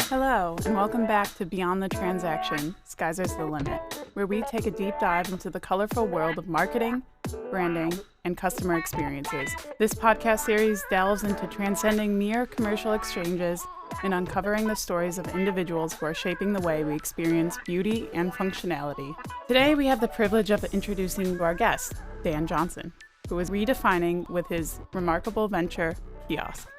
Hello, and welcome back to Beyond the Transaction, Skyzer's the Limit, where we take a deep dive into the colorful world of marketing, branding, and customer experiences. This podcast series delves into transcending mere commercial exchanges and uncovering the stories of individuals who are shaping the way we experience beauty and functionality. Today, we have the privilege of introducing our guest, Dan Johnson, who is redefining with his remarkable venture, Kiosk.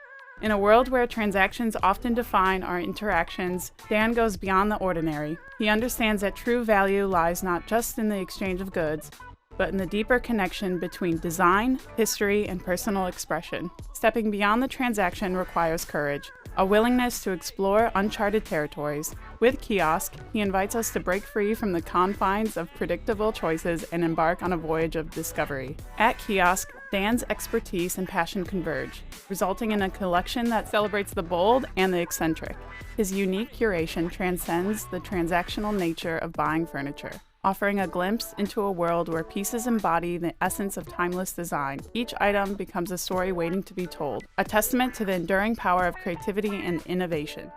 In a world where transactions often define our interactions, Dan goes beyond the ordinary. He understands that true value lies not just in the exchange of goods, but in the deeper connection between design, history, and personal expression. Stepping beyond the transaction requires courage, a willingness to explore uncharted territories. With Kiosk, he invites us to break free from the confines of predictable choices and embark on a voyage of discovery. At Kiosk, Dan's expertise and passion converge, resulting in a collection that celebrates the bold and the eccentric. His unique curation transcends the transactional nature of buying furniture, offering a glimpse into a world where pieces embody the essence of timeless design. Each item becomes a story waiting to be told, a testament to the enduring power of creativity and innovation.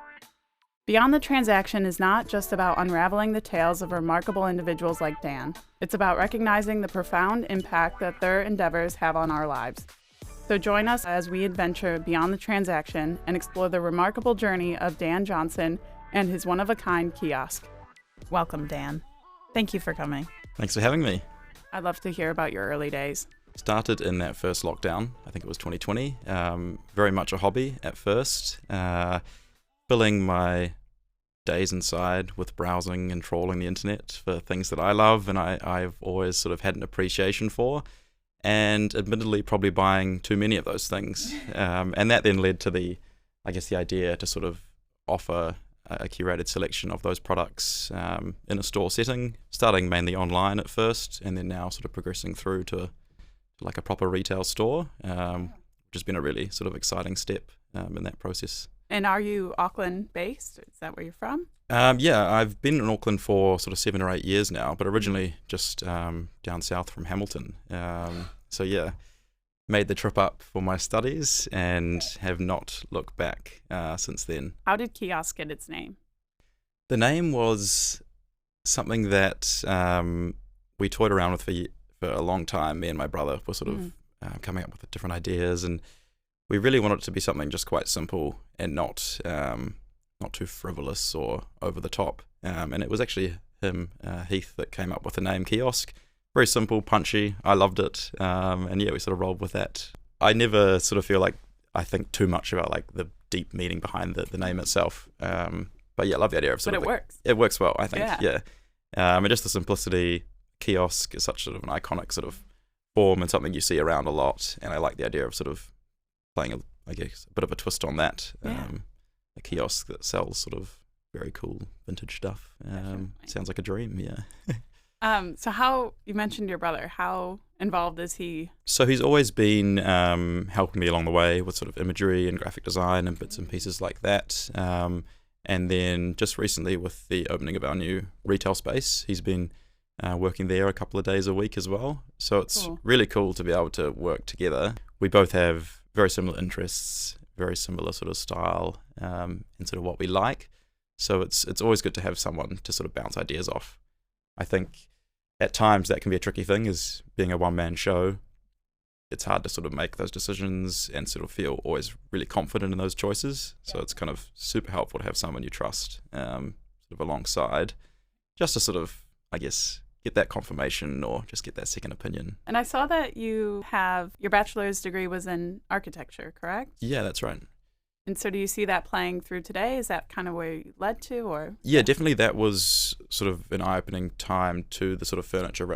Beyond the Transaction is not just about unraveling the tales of remarkable individuals like Dan. It's about recognizing the profound impact that their endeavors have on our lives. So join us as we adventure beyond the transaction and explore the remarkable journey of Dan Johnson and his one-of-a-kind kiosk. Welcome, Dan. Thank you for coming. Thanks for having me. I'd love to hear about your early days. Started in that first lockdown, I think it was 2020. Very much a hobby at first, filling my days inside with browsing and trawling the internet for things that I love and I've always sort of had an appreciation for, and admittedly probably buying too many of those things. And that then led to the idea to sort of offer a curated selection of those products in a store setting, starting mainly online at first, and then now sort of progressing through to like a proper retail store, which has been a really sort of exciting step in that process. And are you Auckland-based? Is that where you're from? Yeah, I've been in Auckland for sort of 7 or 8 years now, but originally just down south from Hamilton. So yeah, made the trip up for my studies and have not looked back since then. How did Kiosk get its name? The name was something that we toyed around with for a long time. Me and my brother were sort of coming up with different ideas, and we really wanted it to be something just quite simple and not too frivolous or over the top. And it was actually him, Heath, that came up with the name Kiosk. Very simple, punchy. I loved it. And yeah, we sort of rolled with that. I never sort of feel like I think too much about like the deep meaning behind the name itself. But yeah, I love the idea of sort of. But it works. It works well, I think. Yeah. And just the simplicity. Kiosk is such sort of an iconic sort of form and something you see around a lot. And I like the idea of sort of playing a bit of a twist on that. A kiosk that sells sort of very cool vintage stuff. Sounds like a dream, yeah. So how, you mentioned your brother, how involved is he? So he's always been helping me along the way with sort of imagery and graphic design and bits and pieces like that. And then just recently with the opening of our new retail space, he's been working there a couple of days a week as well. So it's really cool to be able to work together. We both have very similar interests, very similar sort of style, and sort of what we like. So it's always good to have someone to sort of bounce ideas off. I think at times that can be a tricky thing, is being a one-man show. It's hard to sort of make those decisions and sort of feel always really confident in those choices. So it's kind of super helpful to have someone you trust sort of alongside, just to sort of, I guess, get that confirmation or just get that second opinion. And I saw that you have, your bachelor's degree was in architecture, correct? Yeah, that's right. And so do you see that playing through today? Is that kind of where you led to, or? Yeah, definitely that was sort of an eye-opening time to the sort of furniture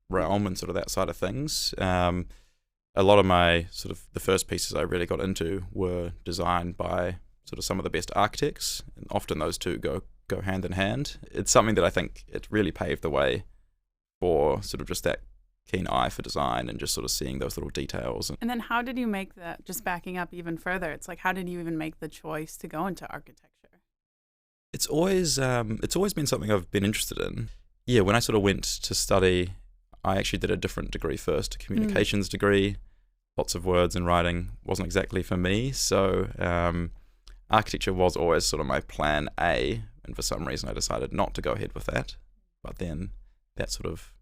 realm and sort of that side of things. A lot of my sort of the first pieces I really got into were designed by sort of some of the best architects, and often those two go hand in hand. It's something that I think it really paved the way for sort of just that keen eye for design and just sort of seeing those little details. And then how did you make that, just backing up even further, it's like, how did you even make the choice to go into architecture? It's always been something I've been interested in. Yeah, when I sort of went to study, I actually did a different degree first, a communications degree. Lots of words and writing wasn't exactly for me. So architecture was always sort of my plan A, and for some reason I decided not to go ahead with that. But then that sort of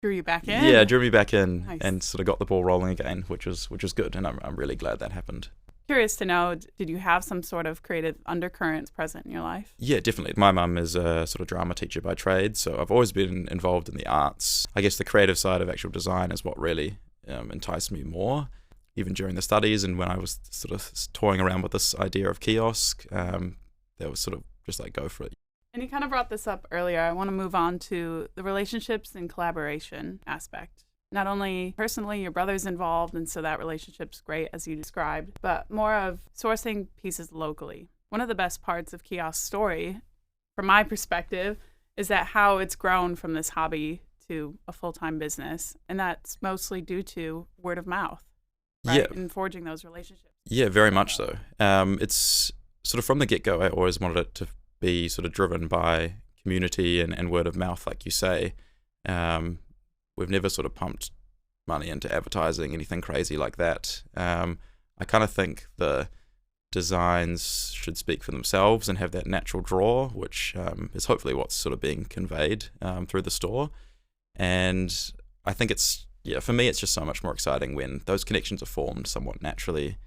drew you back in. Yeah, drew me back in. Nice. And sort of got the ball rolling again, which was good, and I'm really glad that happened. Curious to know, did you have some sort of creative undercurrents present in your life? Yeah, definitely. My mum is a sort of drama teacher by trade, so I've always been involved in the arts. I guess the creative side of actual design is what really enticed me more, even during the studies. And when I was sort of toying around with this idea of Kiosk, that was sort of just like, go for it. And you kind of brought this up earlier. I want to move on to the relationships and collaboration aspect. Not only personally, your brother's involved, and so that relationship's great, as you described, but more of sourcing pieces locally. One of the best parts of Kiosk's story, from my perspective, is that how it's grown from this hobby to a full-time business, and that's mostly due to word of mouth, right? Yeah. And forging those relationships. Yeah, very much so. It's sort of from the get-go, I always wanted it to be sort of driven by community and word of mouth, like you say. We've never sort of pumped money into advertising, anything crazy like that. I kind of think the designs should speak for themselves and have that natural draw, which is hopefully what's sort of being conveyed through the store. And I think for me, it's just so much more exciting when those connections are formed somewhat naturally,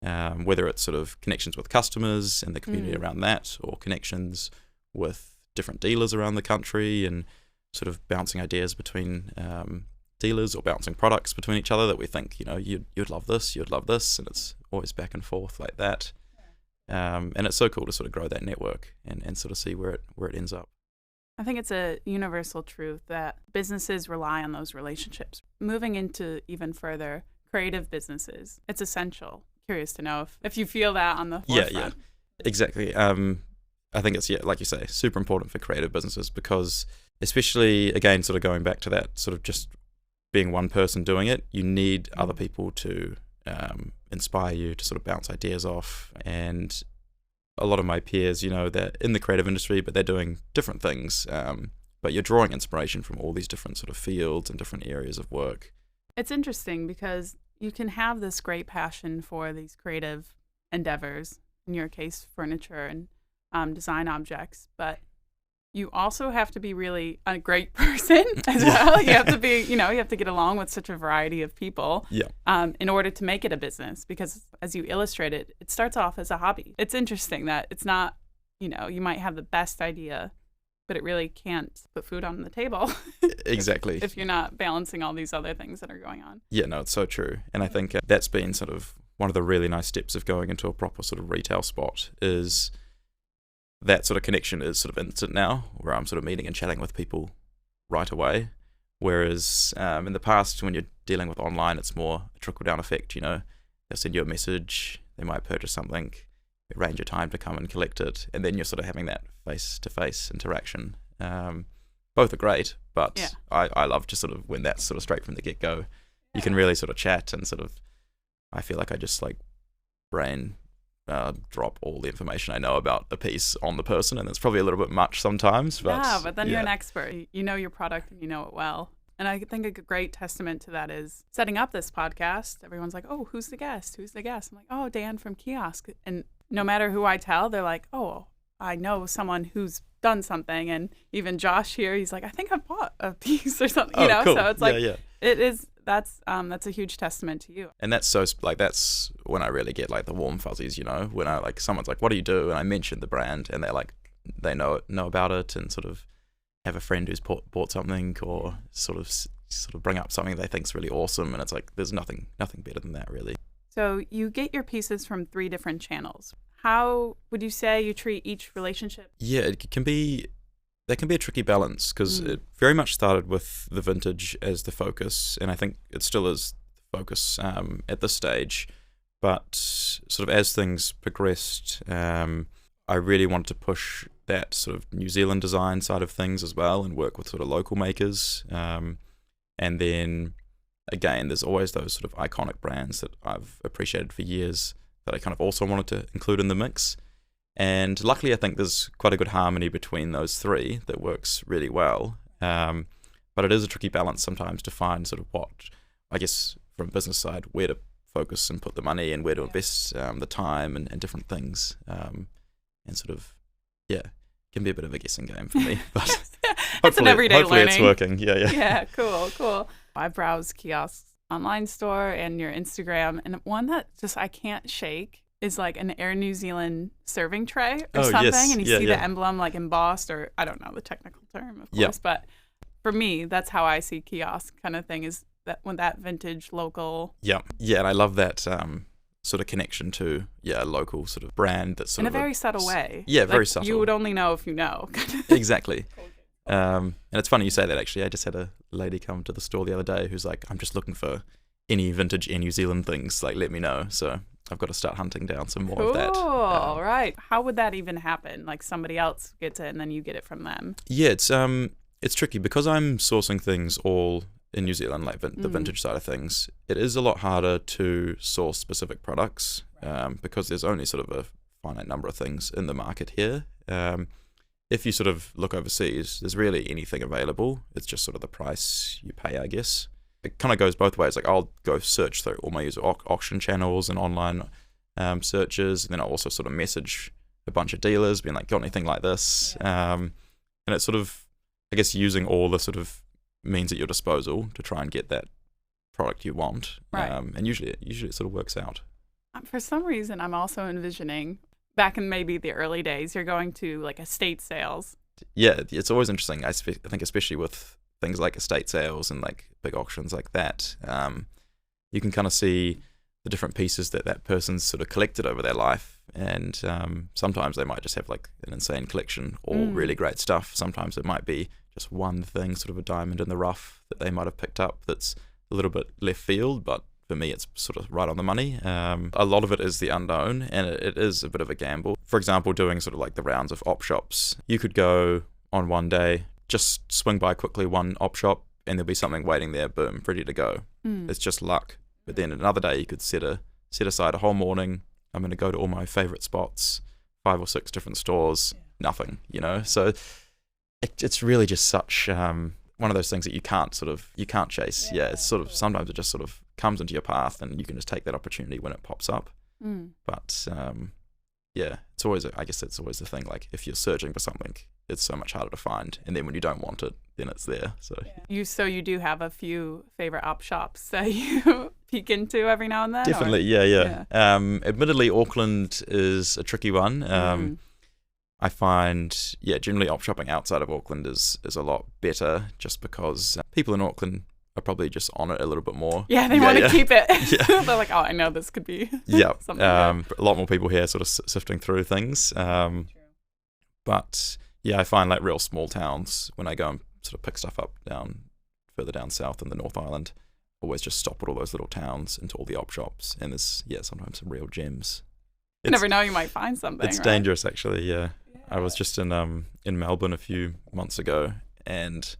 whether it's sort of connections with customers and the community around that, or connections with different dealers around the country, and sort of bouncing ideas between dealers, or bouncing products between each other that we think, you'd love this, and it's always back and forth like that. And it's so cool to sort of grow that network and sort of see where it ends up. I think it's a universal truth that businesses rely on those relationships. Moving into even further creative businesses, it's essential. Curious to know if you feel that on the forefront. Yeah, exactly. I think it's, like you say, super important for creative businesses, because especially, again, sort of going back to that sort of just being one person doing it, you need other people to inspire you, to sort of bounce ideas off. And a lot of my peers, they're in the creative industry, but they're doing different things. But you're drawing inspiration from all these different sort of fields and different areas of work. It's interesting because you can have this great passion for these creative endeavors, in your case, furniture and design objects, but you also have to be really a great person as well. You have to be, you have to get along with such a variety of people in order to make it a business, because as you illustrated, it starts off as a hobby. It's interesting that it's not, you might have the best idea, but it really can't put food on the table. Exactly. if you're not balancing all these other things that are going on. Yeah, no, it's so true. And I think that's been sort of one of the really nice steps of going into a proper sort of retail spot, is that sort of connection is sort of instant now, where I'm sort of meeting and chatting with people right away. Whereas in the past, when you're dealing with online, it's more a trickle-down effect, They'll send you a message, they might purchase something, arrange a time to come and collect it, and then you're sort of having that face-to-face interaction. Both are great, but I love to sort of, when that's sort of straight from the get-go, you can really sort of chat and sort of, I feel like I just like brain drop all the information I know about a piece on the person, and it's probably a little bit much sometimes. But then you're an expert. You know your product and you know it well. And I think a great testament to that is setting up this podcast. Everyone's like, oh, who's the guest? Who's the guest? I'm like, oh, Dan from Kiosk. And no matter who I tell, they're like, oh, I know someone who's done something. And even Josh here, he's like, I think I bought a piece or something, Cool. So it's like, it is. That's a huge testament to you. And that's that's when I really get like the warm fuzzies, when I someone's like, what do you do? And I mention the brand, and they're like, they know about it, and sort of have a friend who's bought something, or sort of bring up something they think's really awesome. And it's like, there's nothing better than that, really. So you get your pieces from 3 different channels. How would you say you treat each relationship? Yeah, that can be a tricky balance, because it very much started with the vintage as the focus, and I think it still is the focus at this stage. But sort of as things progressed, I really wanted to push that sort of New Zealand design side of things as well, and work with sort of local makers. And then again, there's always those sort of iconic brands that I've appreciated for years that I kind of also wanted to include in the mix. And luckily, I think there's quite a good harmony between those 3 that works really well. But it is a tricky balance sometimes to find sort of what, I guess, from a business side, where to focus and put the money and where to invest the time and different things. And sort of, can be a bit of a guessing game for me. But it's an everyday hopefully learning. It's working. Yeah. Yeah, cool. I browsed Kiosk's online store and your Instagram, and one that just I can't shake is like an Air New Zealand serving tray or something. Yes. And you see the emblem like embossed, or I don't know the technical term, of course. But for me, that's how I see Kiosk kind of thing, is that when that vintage local. Yeah, and I love that sort of connection to a local sort of brand that's sort in a very subtle way. Yeah, very subtle. You would only know if you know. Exactly. And it's funny you say that, actually. I just had a lady come to the store the other day who's like, I'm just looking for any vintage Air New Zealand things, like let me know. So I've got to start hunting down some more of that. Cool, right. How would that even happen? Like somebody else gets it and then you get it from them? Yeah, it's tricky because I'm sourcing things all in New Zealand, like the vintage side of things. It is a lot harder to source specific products because there's only sort of a finite number of things in the market here. If you sort of look overseas, there's really anything available. It's just sort of the price you pay, I guess. It kind of goes both ways. Like I'll go search through all my user auction channels and online searches, and then I'll also sort of message a bunch of dealers being like, got anything like this? And it's sort of, I guess, using all the sort of means at your disposal to try and get that product you want. Right. And usually it sort of works out. For some reason, I'm also envisioning back in maybe the early days, you're going to like estate sales. Yeah, it's always interesting. I think especially with things like estate sales and like big auctions like that, you can kind of see the different pieces that person's sort of collected over their life. And sometimes they might just have like an insane collection, all really great stuff. Sometimes it might be just one thing, sort of a diamond in the rough that they might have picked up that's a little bit left field, but for me it's sort of right on the money. A lot of it is the unknown, and it is a bit of a gamble. For example, doing sort of like the rounds of op shops, you could go on one day, just swing by quickly one op shop, and there'll be something waiting there, boom, ready to go. It's just luck. But then another day you could set aside a whole morning. I'm going to go to all my favorite spots, 5 or 6 different stores, nothing, So it's really just such one of those things that you can't chase. Yeah, it's sort of, sometimes it just sort of comes into your path and you can just take that opportunity when it pops up. But it's always, I guess that's always the thing. Like if you're searching for something, it's so much harder to find, and then when you don't want it, then it's there. So you do have a few favorite op shops that you peek into every now and then? Definitely, yeah. Admittedly, Auckland is a tricky one. I find, generally op shopping outside of Auckland is a lot better, just because people in Auckland are probably just on it a little bit more. Yeah, they want to keep it. They're like, oh, I know this could be something. A lot more people here sort of sifting through things. But I find like real small towns, when I go and sort of pick stuff up further down south in the North Island, always just stop at all those little towns into all the op shops, and there's sometimes some real gems. You never know, you might find something. It's dangerous, actually. Yeah. I was just in Melbourne a few months ago, and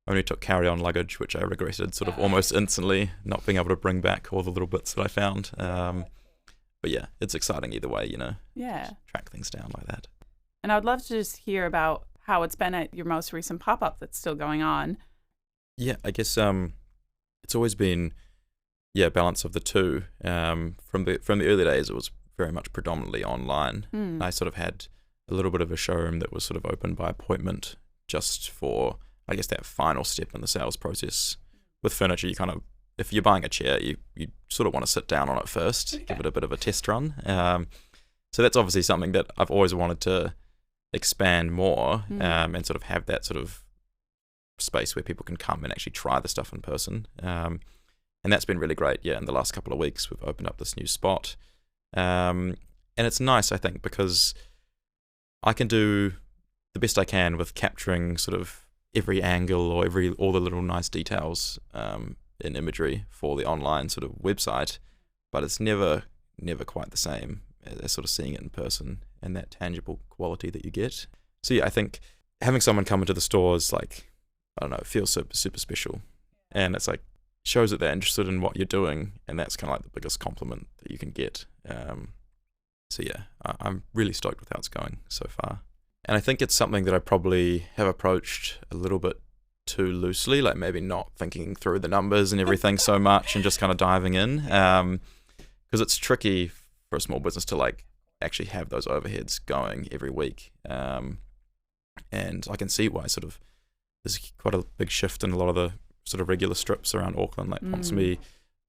only took carry-on luggage, which I regretted sort of almost instantly, not being able to bring back all the little bits that I found. But it's exciting either way, Yeah. Track things down like that. And I would love to just hear about how it's been at your most recent pop-up that's still going on. Yeah, I guess it's always been balance of the two. From the early days, it was very much predominantly online. I sort of had a little bit of a showroom that was sort of open by appointment, just for, I guess, that final step in the sales process. With furniture, you kind of, if you're buying a chair, you sort of want to sit down on it first, give it a bit of a test run. So that's obviously something that I've always wanted to expand more, and sort of have that sort of space where people can come and actually try the stuff in person. And that's been really great. In the last couple of weeks, we've opened up this new spot. And it's nice, I think, because I can do the best I can with capturing sort of every angle or all the little nice details in imagery for the online sort of website, but it's never quite the same as sort of seeing it in person and that tangible quality that you get. So I think having someone come into the store is like, I don't know, it feels super, super special, and it's like shows that they're interested in what you're doing, and that's kind of like the biggest compliment that you can get. I'm really stoked with how it's going so far. And I think it's something that I probably have approached a little bit too loosely, like maybe not thinking through the numbers and everything so much and just kind of diving in. because it's tricky for a small business to like actually have those overheads going every week. And I can see why sort of there's quite a big shift in a lot of the sort of regular strips around Auckland, like Ponsonby.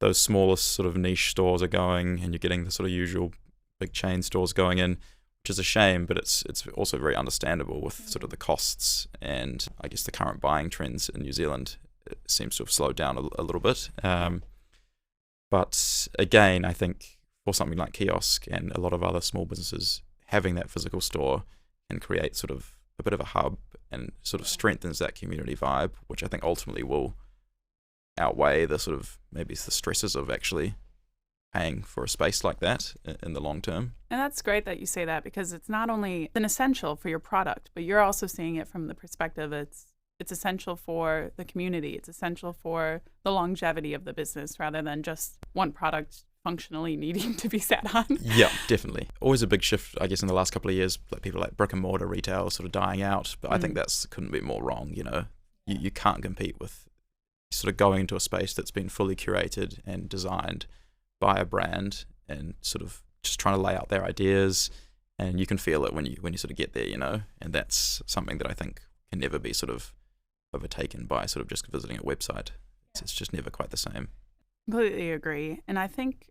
Those smallest sort of niche stores are going, and you're getting the sort of usual big chain stores going in, which is a shame, but it's also very understandable with sort of the costs and I guess the current buying trends in New Zealand. It seems to have slowed down a little bit. But again, I think for something like Kiosk and a lot of other small businesses, having that physical store can create sort of a bit of a hub and sort of strengthens that community vibe, which I think ultimately will outweigh the sort of maybe the stresses of actually paying for a space like that in the long term. And that's great that you say that, because it's not only an essential for your product, but you're also seeing it from the perspective it's essential for the community. It's essential for the longevity of the business rather than just one product functionally needing to be sat on. Yeah, definitely. Always a big shift, I guess, in the last couple of years, like people like brick and mortar retail sort of dying out. But I think that's couldn't be more wrong. You know, you can't compete with sort of going into a space that's been fully curated and designed by a brand and sort of just trying to lay out their ideas, and you can feel it when you sort of get there, you know. And that's something that I think can never be sort of overtaken by sort of just visiting a website. It's just never quite the same. Completely agree. And I think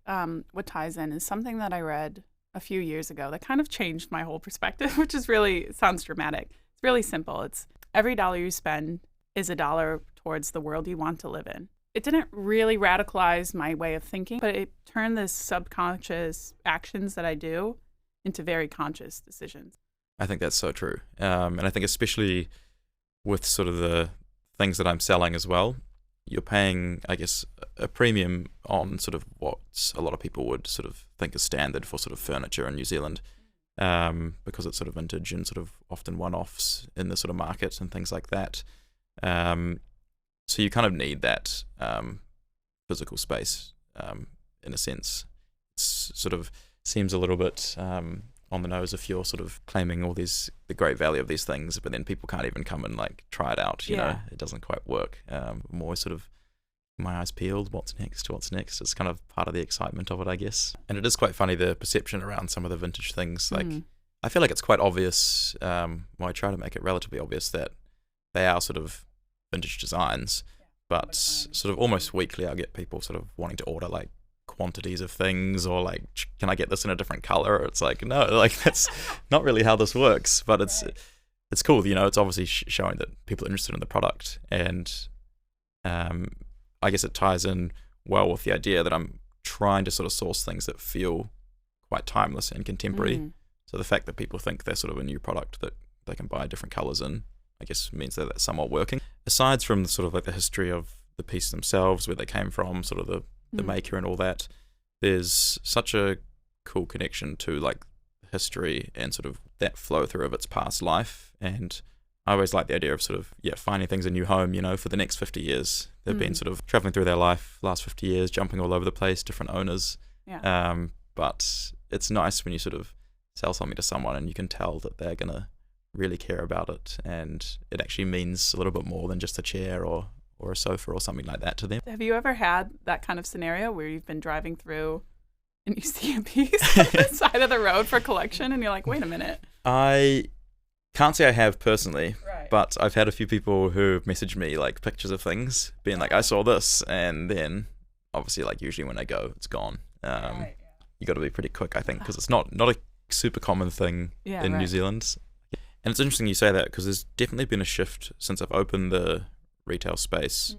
what ties in is something that I read a few years ago that kind of changed my whole perspective, which is really, sounds dramatic. It's really simple. It's every dollar you spend is a dollar towards the world you want to live in. It didn't really radicalize my way of thinking, but it turned the subconscious actions that I do into very conscious decisions. I think that's so true. And I think especially with sort of the things that I'm selling as well, you're paying, I guess, a premium on sort of what a lot of people would sort of think is standard for sort of furniture in New Zealand, because it's sort of vintage and sort of often one-offs in the sort of market and things like that. So you kind of need that physical space in a sense. It's sort of seems a little bit on the nose if you're sort of claiming all the great value of these things, but then people can't even come and like try it out. You know, it doesn't quite work. More sort of my eyes peeled. What's next? It's kind of part of the excitement of it, I guess. And it is quite funny, the perception around some of the vintage things. Like I feel like it's quite obvious. Well, I try to make it relatively obvious that they are sort of vintage designs, but sort of almost weekly I get people sort of wanting to order like quantities of things, or like, can I get this in a different color? It's like, no, like that's not really how this works. But it's cool, you know. It's obviously showing that people are interested in the product, and I guess it ties in well with the idea that I'm trying to sort of source things that feel quite timeless and contemporary. So the fact that people think they're sort of a new product that they can buy different colors in, I guess means that that's somewhat working. Aside from sort of like the history of the piece themselves, where they came from, sort of the maker and all that, there's such a cool connection to like history and sort of that flow through of its past life. And I always like the idea of sort of finding things a new home, you know, for the next 50 years. They've been sort of traveling through their life last 50 years, jumping all over the place, different owners. But it's nice when you sort of sell something to someone and you can tell that they're gonna really care about it, and it actually means a little bit more than just a chair or a sofa or something like that to them. Have you ever had that kind of scenario where you've been driving through and you see a piece on the side of the road for collection and you're like, wait a minute? I can't say I have personally, but I've had a few people who message me like pictures of things being like, I saw this, and then obviously like usually when I go, it's gone. You got to be pretty quick, I think, because it's not a super common thing in New Zealand. And it's interesting you say that, because there's definitely been a shift since I've opened the retail space.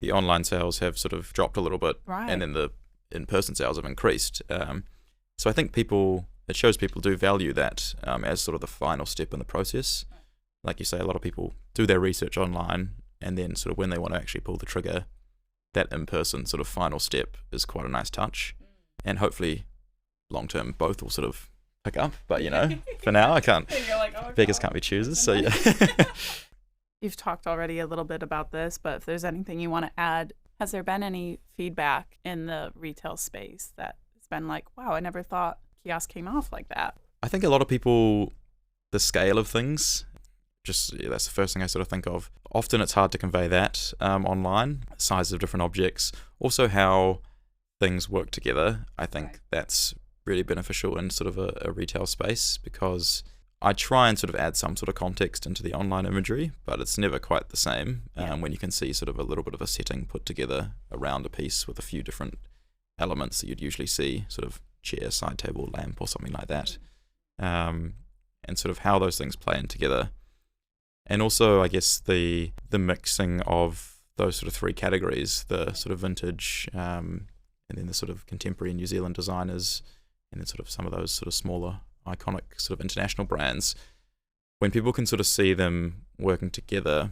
The online sales have sort of dropped a little bit, and then the in-person sales have increased. So I think it shows people do value that as sort of the final step in the process. Like you say, a lot of people do their research online, and then sort of when they want to actually pull the trigger, that in-person sort of final step is quite a nice touch. And hopefully long-term both will sort of pick up, but you know, for now I can't. You're like, oh, beggars can't be choosers, so yeah. You've talked already a little bit about this, but if there's anything you want to add, has there been any feedback in the retail space that has been like, wow, I never thought Kiosk came off like that? I think a lot of people, the scale of things, that's the first thing I sort of think of. Often it's hard to convey that online, size of different objects, also how things work together, I think that's really beneficial in sort of a retail space, because I try and sort of add some sort of context into the online imagery, but it's never quite the same when you can see sort of a little bit of a setting put together around a piece with a few different elements that you'd usually see, sort of chair, side table, lamp, or something like that, and sort of how those things play in together. And also, I guess, the mixing of those sort of three categories, the sort of vintage, and then the sort of contemporary New Zealand designers, and then sort of some of those sort of smaller, iconic sort of international brands. When people can sort of see them working together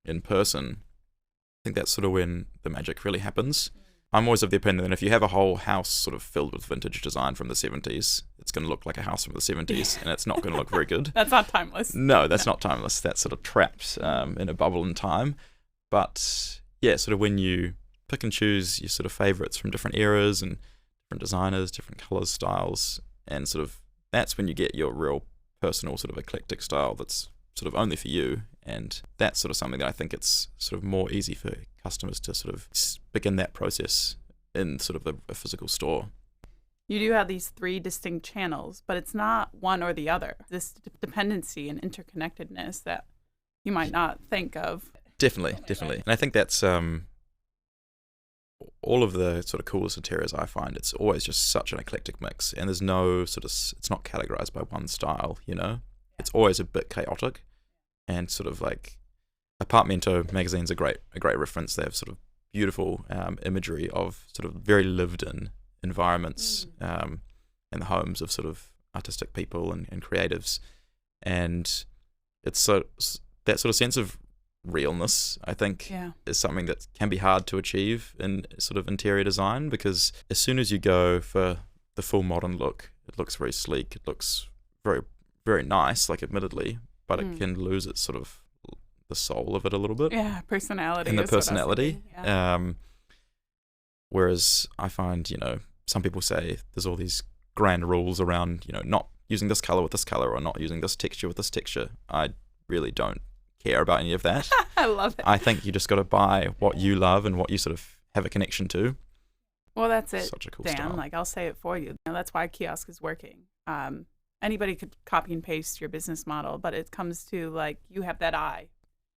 in person, I think that's sort of when the magic really happens. I'm always of the opinion that if you have a whole house sort of filled with vintage design from the 70s, it's going to look like a house from the 70s, and it's not going to look very good. That's not timeless. No, that's not timeless. That's sort of trapped in a bubble in time. But yeah, sort of when you pick and choose your sort of favorites from different eras and different designers, different colors, styles, and sort of that's when you get your real personal sort of eclectic style that's sort of only for you. And that's sort of something that I think it's sort of more easy for customers to sort of begin that process in sort of a physical store. You do have these three distinct channels, but it's not one or the other. This dependency and interconnectedness that you might not think of. Definitely. And I think that's all of the sort of coolest interiors I find. It's always just such an eclectic mix, and there's no sort of, it's not categorized by one style, you know? It's always a bit chaotic, and sort of like Apartmento magazine's a great reference. They have sort of beautiful imagery of sort of very lived in environments in the homes of sort of artistic people and creatives, and it's so that sort of sense of realness, I think, is something that can be hard to achieve in sort of interior design, because as soon as you go for the full modern look, it looks very sleek, it looks very, very nice, like, admittedly, but it can lose its sort of the soul of it a little bit. Yeah, personality. And the personality. Whereas I find, you know, some people say there's all these grand rules around, you know, not using this color with this color or not using this texture with this texture. I really don't care about any of that. I love it. I think you just got to buy what you love and what you sort of have a connection to. Well, that's it. Such a cool Dan, style. like, I'll say it for you. That's why Kiosk is working. Anybody could copy and paste your business model, but it comes to, like, you have that eye.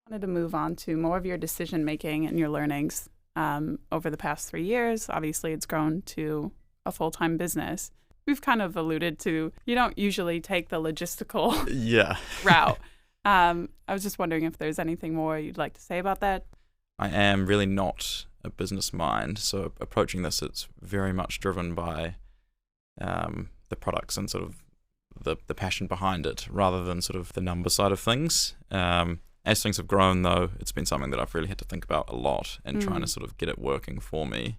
I wanted to move on to more of your decision making and your learnings over the past 3 years. Obviously, it's grown to a full-time business. We've kind of alluded to, you don't usually take the logistical route. I was just wondering if there's anything more you'd like to say about that. I am really not a business mind, so approaching this, it's very much driven by the products and sort of the passion behind it, rather than sort of the number side of things. As things have grown, though, it's been something that I've really had to think about a lot and trying to sort of get it working for me.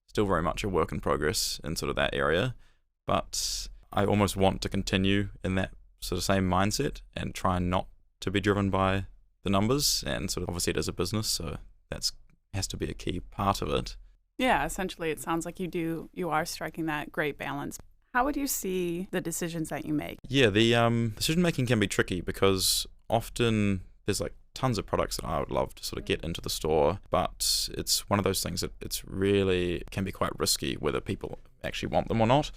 Still very much a work in progress in sort of that area, but I almost want to continue in that sort of same mindset and try not to be driven by the numbers. And sort of obviously it is a business, so that's has to be a key part of it. Yeah, essentially it sounds like you are striking that great balance. How would you see the decisions that you make? Yeah, the decision making can be tricky, because often there's like tons of products that I would love to sort of get into the store, but it's one of those things that it's really can be quite risky whether people actually want them or not.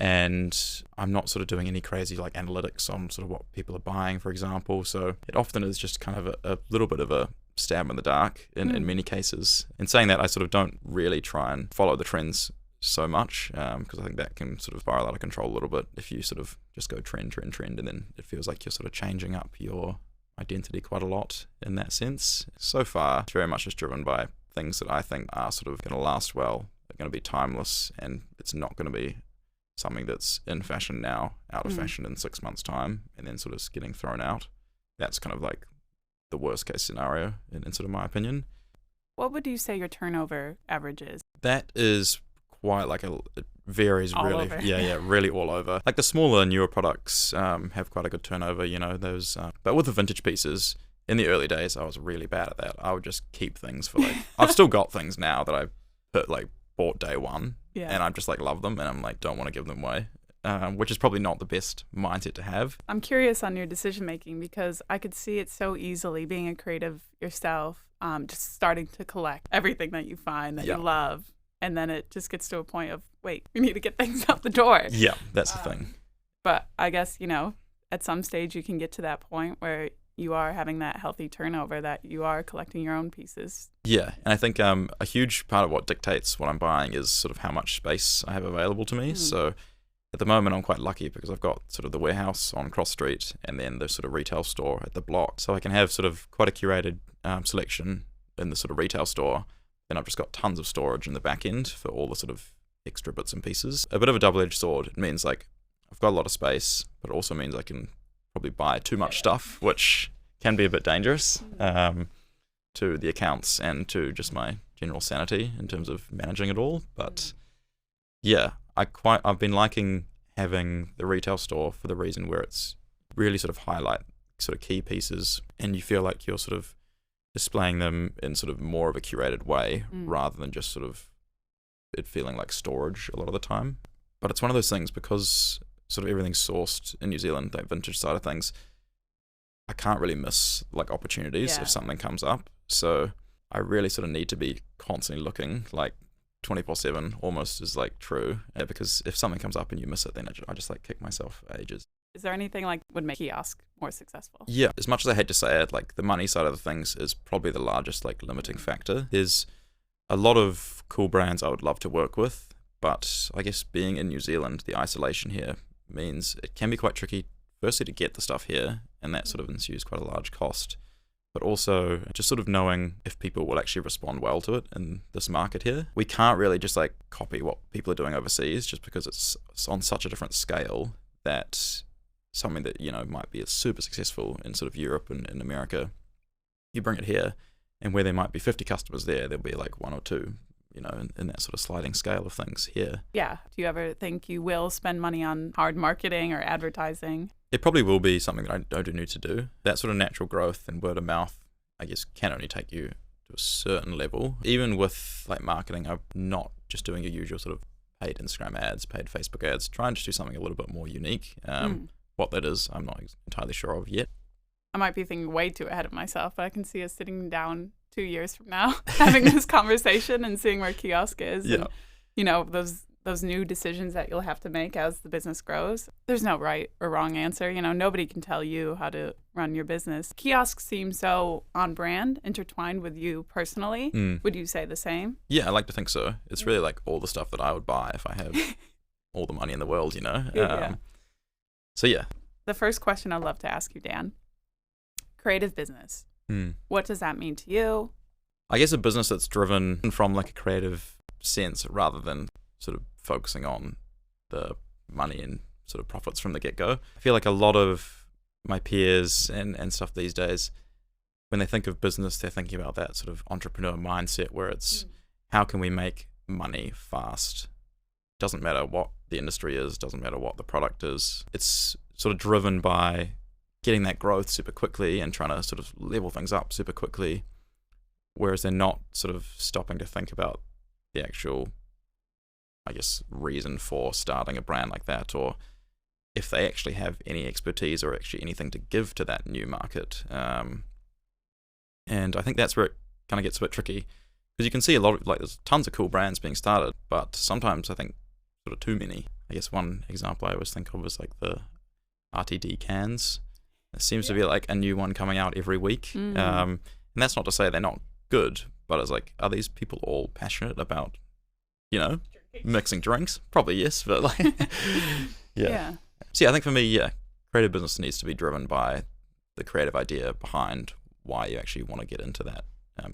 And I'm not sort of doing any crazy like analytics on sort of what people are buying, for example. So it often is just kind of a little bit of a stab in the dark in many cases. In saying that, I sort of don't really try and follow the trends so much, because I think that can sort of spiral out of control a little bit if you sort of just go trend, and then it feels like you're sort of changing up your identity quite a lot in that sense. So far, it's very much just driven by things that I think are sort of going to last well, they're going to be timeless, and it's not going to be something that's in fashion now, out of fashion in 6 months' time, and then sort of getting thrown out. That's kind of like the worst case scenario in sort of my opinion. What would you say your turnover average is? That is quite like it varies all really. Over. Really all over. Like the smaller, newer products have quite a good turnover, you know, those. But with the vintage pieces, in the early days, I was really bad at that. I would just keep things for like, I've still got things now that I bought day one, and I just like love them, and I'm like don't want to give them away, which is probably not the best mindset to have. I'm curious on your decision making, because I could see it so easily being a creative yourself, just starting to collect everything that you find that you love, and then it just gets to a point of, wait, we need to get things out the door. Yeah, that's the thing. But I guess, at some stage you can get to that point where you are having that healthy turnover, that you are collecting your own pieces. Yeah, and I think a huge part of what dictates what I'm buying is sort of how much space I have available to me. So at the moment I'm quite lucky because I've got sort of the warehouse on Cross Street and then the sort of retail store at the block. So I can have sort of quite a curated selection in the sort of retail store. Then I've just got tons of storage in the back end for all the sort of extra bits and pieces. A bit of a double-edged sword. It means like I've got a lot of space, but it also means I can probably buy too much stuff, which can be a bit dangerous to the accounts and to just my general sanity in terms of managing it all. But yeah, I've been liking having the retail store for the reason where it's really sort of highlight sort of key pieces, and you feel like you're sort of displaying them in sort of more of a curated way rather than just sort of it feeling like storage a lot of the time. But it's one of those things because sort of everything's sourced in New Zealand, that vintage side of things, I can't really miss like opportunities if something comes up. So I really sort of need to be constantly looking, like 24/7 almost is like true, because if something comes up and you miss it, then I just like kick myself for ages. Is there anything like would make Kiosk more successful? Yeah, as much as I hate to say it, like the money side of the things is probably the largest like limiting factor. There's a lot of cool brands I would love to work with, but I guess being in New Zealand, the isolation here means it can be quite tricky, firstly to get the stuff here, and that sort of ensues quite a large cost, but also just sort of knowing if people will actually respond well to it in this market here. We can't really just like copy what people are doing overseas just because it's on such a different scale that something that, might be super successful in sort of Europe and in America, you bring it here, and where there might be 50 customers there'll be like one or two, in that sort of sliding scale of things here. Yeah. Do you ever think you will spend money on hard marketing or advertising? It probably will be something that I do need to do. That sort of natural growth and word of mouth, I guess, can only take you to a certain level. Even with like marketing, I'm not just doing your usual sort of paid Instagram ads, paid Facebook ads, trying to do something a little bit more unique. What that is, I'm not entirely sure of yet. I might be thinking way too ahead of myself, but I can see us sitting down 2 years from now having this conversation and seeing where Kiosk is. Yeah. And, those new decisions that you'll have to make as the business grows. There's no right or wrong answer. Nobody can tell you how to run your business. Kiosk seems so on brand, intertwined with you personally. Would you say the same? Yeah, I like to think so. It's really like all the stuff that I would buy if I had all the money in the world, Yeah. So yeah. The first question I'd love to ask you, Dan. Creative business. What does that mean to you? I guess a business that's driven from like a creative sense rather than sort of focusing on the money and sort of profits from the get-go. I feel like a lot of my peers and stuff these days, when they think of business, they're thinking about that sort of entrepreneur mindset where it's how can we make money fast? Doesn't matter what the industry is, doesn't matter what the product is. It's sort of driven by getting that growth super quickly and trying to sort of level things up super quickly, whereas they're not sort of stopping to think about the actual, I guess, reason for starting a brand like that, or if they actually have any expertise or actually anything to give to that new market. And I think that's where it kind of gets a bit tricky, because you can see a lot of, like, there's tons of cool brands being started, but sometimes I think sort of too many. I guess one example I always think of is like the RTD cans. There seems to be like a new one coming out every week. And that's not to say they're not good, but it's like, are these people all passionate about, mixing drinks? Probably yes, but like, yeah. So yeah, I think for me, creative business needs to be driven by the creative idea behind why you actually want to get into that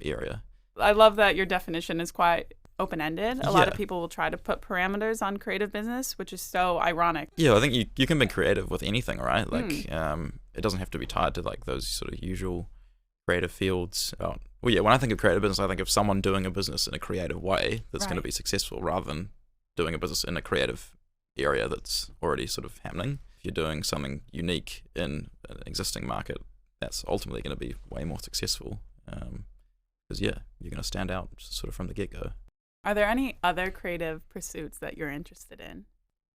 area. I love that your definition is quite open-ended. A lot of people will try to put parameters on creative business, which is so ironic. Yeah, I think you can be creative with anything, right? Like, it doesn't have to be tied to like those sort of usual creative fields. When I think of creative business, I think of someone doing a business in a creative way that's going to be successful, rather than doing a business in a creative area that's already sort of happening. If you're doing something unique in an existing market, that's ultimately going to be way more successful. Because you're going to stand out sort of from the get-go. Are there any other creative pursuits that you're interested in?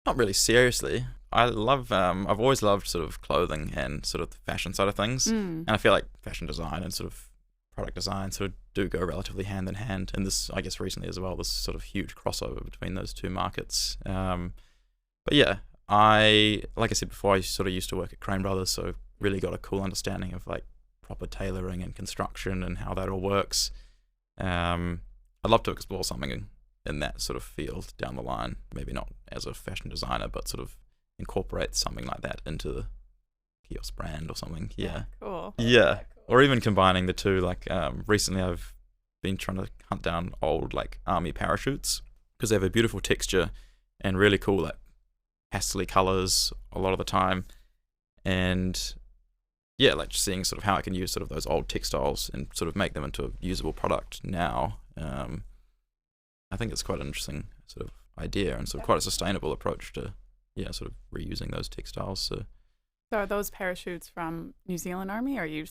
Not really seriously. I've always loved sort of clothing and sort of the fashion side of things. And I feel like fashion design and sort of product design sort of do go relatively hand in hand. And this, I guess, recently as well, this sort of huge crossover between those two markets. But yeah, like I said before, I sort of used to work at Crane Brothers, so really got a cool understanding of like proper tailoring and construction and how that all works. I'd love to explore something in that sort of field down the line, maybe not as a fashion designer, but sort of incorporate something like that into the Kiosk brand or something. Yeah. Cool. Yeah. Or even combining the two. Like recently I've been trying to hunt down old like army parachutes because they have a beautiful texture and really cool like pastel colors a lot of the time. And yeah, like just seeing sort of how I can use sort of those old textiles and sort of make them into a usable product now. I think it's quite an interesting sort of idea and sort of quite a sustainable approach to sort of reusing those textiles. So are those parachutes from New Zealand Army, or are you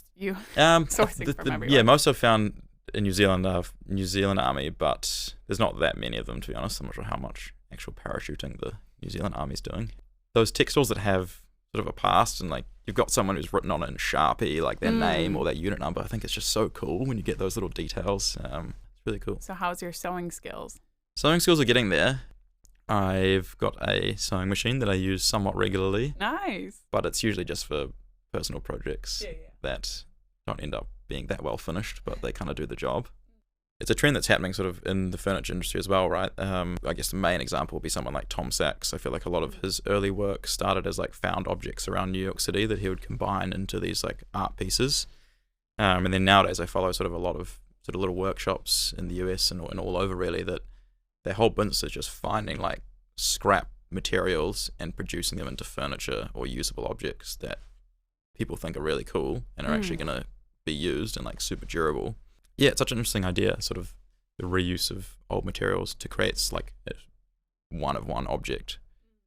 sourcing from everywhere? Yeah, most I've found in New Zealand Army, but there's not that many of them, to be honest. I'm not sure how much actual parachuting the New Zealand Army's doing. Those textiles that have sort of a past and like you've got someone who's written on it in Sharpie, like their name or their unit number. I think it's just so cool when you get those little details. It's really cool. So how's your sewing skills? Sewing skills are getting there. I've got a sewing machine that I use somewhat regularly. Nice. But it's usually just for personal projects that don't end up being that well finished, but they kind of do the job. It's a trend that's happening sort of in the furniture industry as well, right? I guess the main example would be someone like Tom Sachs. I feel like a lot of his early work started as like found objects around New York City that he would combine into these like art pieces. And then nowadays I follow sort of a lot of sort of little workshops in the US and all over really that their whole business is just finding like scrap materials and producing them into furniture or usable objects that people think are really cool and are actually going to be used and like super durable. Yeah, it's such an interesting idea, sort of the reuse of old materials to create like a one-of-one object,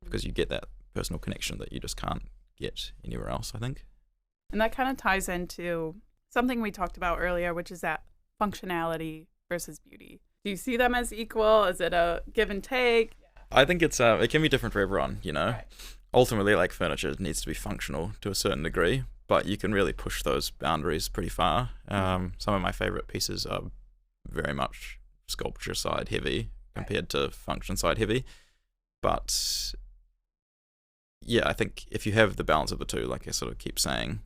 because you get that personal connection that you just can't get anywhere else, I think. And that kind of ties into something we talked about earlier, which is that functionality versus beauty. Do you see them as equal? Is it a give and take? I think it can be different for everyone, you know. Right. Ultimately, like furniture needs to be functional to a certain degree, but you can really push those boundaries pretty far. Some of my favorite pieces are very much sculpture side heavy compared to function side heavy. But yeah, I think if you have the balance of the two, like I sort of keep saying,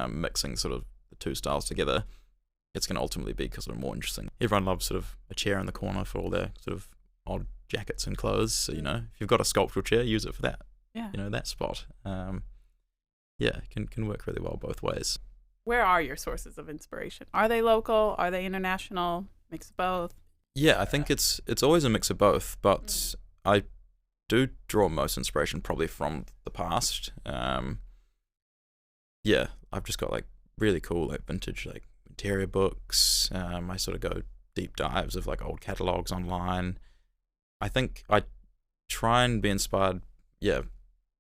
mixing sort of the two styles together, it's going to ultimately be sort of more interesting. Everyone loves sort of a chair in the corner for all their sort of odd jackets and clothes. So, you know, if you've got a sculptural chair, use it for that. Yeah. You know, that spot. Yeah, can work really well both ways. Where are your sources of inspiration? Are they local? Are they international? Mix of both? Yeah, I think it's always a mix of both, but I do draw most inspiration probably from the past. Yeah, I've just got like really cool like vintage like interior books. I sort of go deep dives of like old catalogs online. I think I try and be inspired,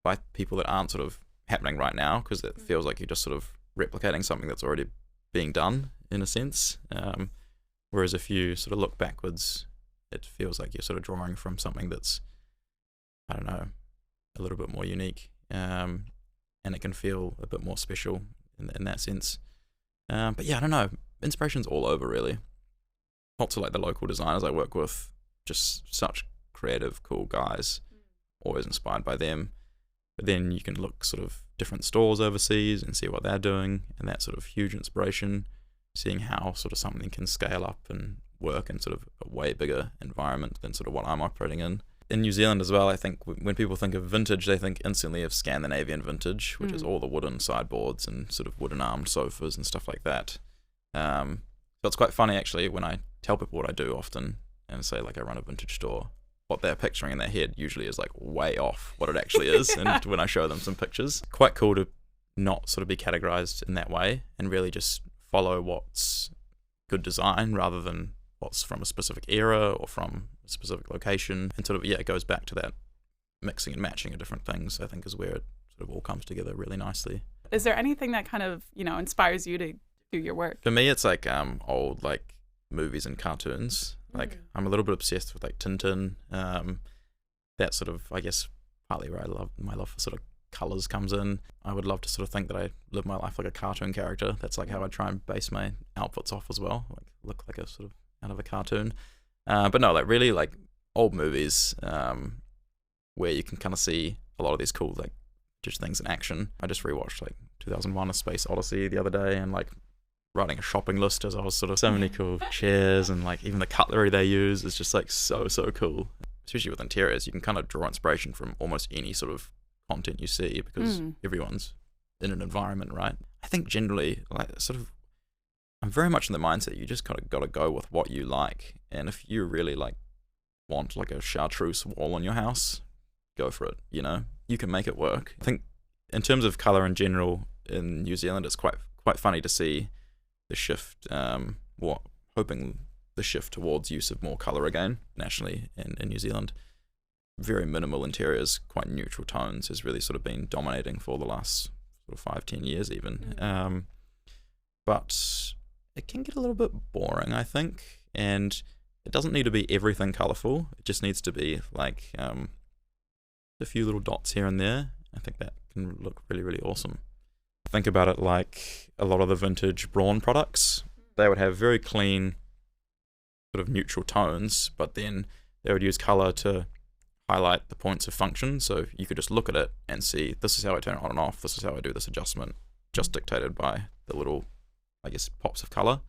by people that aren't sort of happening right now, because it feels like you're just sort of replicating something that's already being done in a sense. Whereas if you sort of look backwards, it feels like you're sort of drawing from something that's, I don't know, a little bit more unique, and it can feel a bit more special in that sense. But yeah, I don't know, inspiration's all over really. Lots of like the local designers I work with, just such creative, cool guys, always inspired by them. But then you can look sort of different stores overseas and see what they're doing, and that's sort of huge inspiration, seeing how sort of something can scale up and work in sort of a way bigger environment than sort of what I'm operating in. In New Zealand as well, I think when people think of vintage, they think instantly of Scandinavian vintage, which is all the wooden sideboards and sort of wooden armed sofas and stuff like that. So it's quite funny actually when I tell people what I do often and say like I run a vintage store, what they're picturing in their head usually is like way off what it actually is. And when I show them some pictures, quite cool to not sort of be categorized in that way and really just follow what's good design rather than what's from a specific era or from a specific location. And sort of, it goes back to that mixing and matching of different things, I think is where it sort of all comes together really nicely. Is there anything that kind of, inspires you to do your work? For me, it's like old like movies and cartoons. Like I'm a little bit obsessed with like Tintin. That's sort of, I guess, partly where I love my love for sort of colours comes in. I would love to sort of think that I live my life like a cartoon character. That's like how I try and base my outfits off as well, like look like a sort of out of a cartoon. But no, like really like old movies where you can kind of see a lot of these cool like just things in action. I just rewatched like 2001: A Space Odyssey the other day, and like writing a shopping list as I was sort of so many cool chairs, and like even the cutlery they use is just like so cool. Especially with interiors, you can kind of draw inspiration from almost any sort of content you see because everyone's in an environment, right? I think generally, like sort of, I'm very much in the mindset you just kind of got to go with what you like, and if you really like want like a chartreuse wall on your house, go for it. You know, you can make it work. I think in terms of color in general in New Zealand, it's quite funny to see the shift, hoping the shift towards use of more colour again nationally in New Zealand. Very minimal interiors, quite neutral tones has really sort of been dominating for the last sort of 5-10 years even. But it can get a little bit boring, I think, and it doesn't need to be everything colourful. It just needs to be like a few little dots here and there. I think that can look really awesome. Think about it like a lot of the vintage Braun products. They would have very clean sort of neutral tones, but then they would use colour to highlight the points of function, so you could just look at it and see, this is how I turn it on and off, this is how I do this adjustment, just dictated by the little, I guess, pops of colour.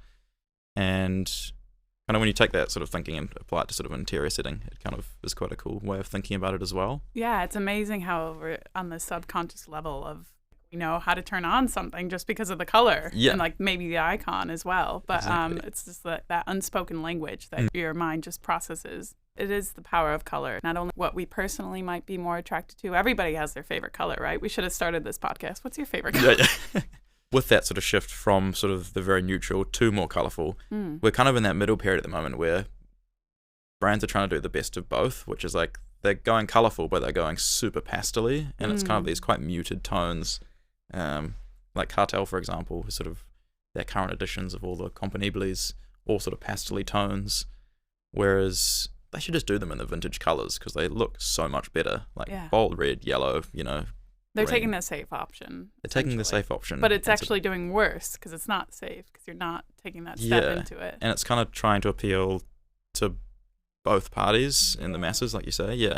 And kind of when you take that sort of thinking and apply it to sort of an interior setting, it kind of is quite a cool way of thinking about it as well. Yeah, it's amazing how we're on the subconscious level of how to turn on something just because of the color and like maybe the icon as well. But exactly. It's just that unspoken language that your mind just processes. It is the power of color, not only what we personally might be more attracted to. Everybody has their favorite color, right? We should have started this podcast. What's your favorite color? Yeah. With that sort of shift from sort of the very neutral to more colourful, we're kind of in that middle period at the moment where brands are trying to do the best of both, which is like they're going colourful, but they're going super pastel-y, and it's kind of these quite muted tones. Like Cartel, for example, is sort of their current editions of all the Componibles, all sort of pastel-y tones, whereas they should just do them in the vintage colours because they look so much better, like bold red, yellow, They're green. taking the safe option. They're taking the safe option. But it's actually doing worse because it's not safe because you're not taking that step into it. And it's kind of trying to appeal to both parties in the masses, like you say,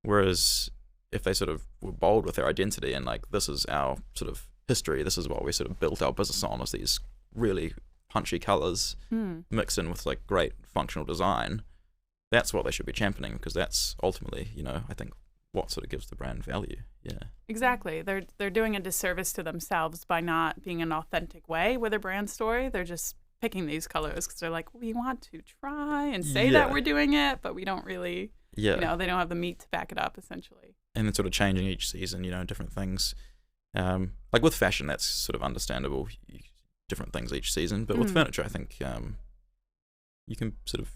Whereas if they sort of were bold with their identity and like, this is our sort of history, this is what we sort of built our business on, is these really punchy colours mixed in with like great functional design, that's what they should be championing because that's ultimately, I think what sort of gives the brand value. Yeah. Exactly. They're doing a disservice to themselves by not being an authentic way with their brand story. They're just picking these colors because they're like, we want to try and say that we're doing it, but we don't really, they don't have the meat to back it up essentially. And then sort of changing each season, different things. Like with fashion, that's sort of understandable, different things each season. But with furniture, I think you can sort of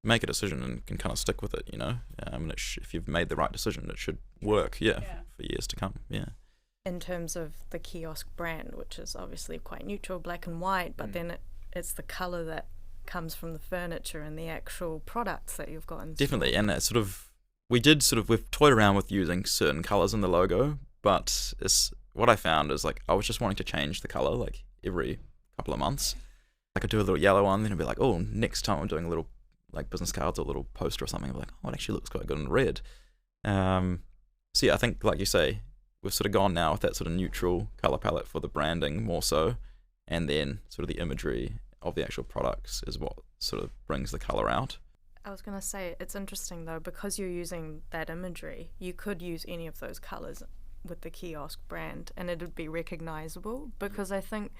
make a decision and can kind of stick with it, and if you've made the right decision, it should work, for years to come, In terms of the Kiosk brand, which is obviously quite neutral, black and white, but then it's the colour that comes from the furniture and the actual products that you've got in store. Definitely, and that we've toyed around with using certain colours in the logo, but what I found is like I was just wanting to change the colour like every couple of months. I could do a little yellow one, then I'd be like, oh, next time I'm doing a little like business cards or a little poster or something, I'm like, oh, it actually looks quite good in red. So I think like you say, we've sort of gone now with that sort of neutral colour palette for the branding more so, and then sort of the imagery of the actual products is what sort of brings the colour out. I was going to say, it's interesting though, because you're using that imagery, you could use any of those colours with the Kiosk brand and it would be recognisable, because I think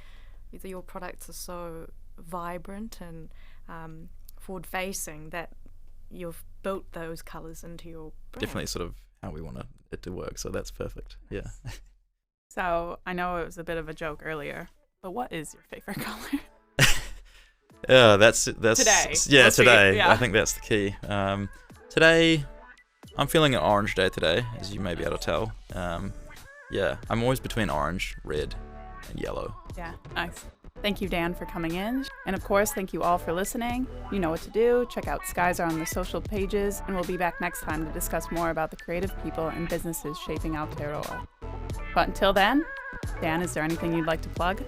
your products are so vibrant and forward-facing that you've built those colours into your brand. Definitely sort of how we want it to work, so that's perfect, yeah. So I know it was a bit of a joke earlier, but what is your favourite colour? Yeah, that's today. Yeah, today. I think that's the key. Today, I'm feeling an orange day today, as you may be able to tell. I'm always between orange, red, and yellow. Yeah, nice. Thank you, Dan, for coming in. And of course, thank you all for listening. You know what to do. Check out Skies Are on the social pages, and we'll be back next time to discuss more about the creative people and businesses shaping Aotearoa. But until then, Dan, is there anything you'd like to plug?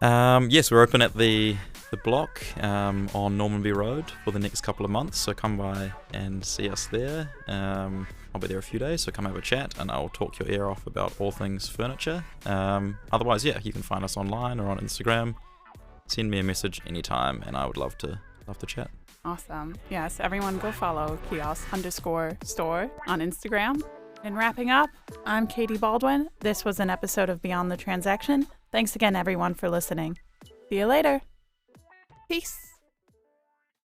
Yes, we're open at the block on Normanby Road for the next couple of months, so come by and see us there. I'll be there a few days, so come have a chat and I'll talk your ear off about all things furniture. Otherwise, yeah, you can find us online or on Instagram. Send me a message anytime and I would love to chat. Awesome. Yes, everyone go follow kiosk_store on Instagram. And wrapping up, I'm Katie Baldwin. This was an episode of Beyond the Transaction. Thanks again, everyone, for listening. See you later. Peace.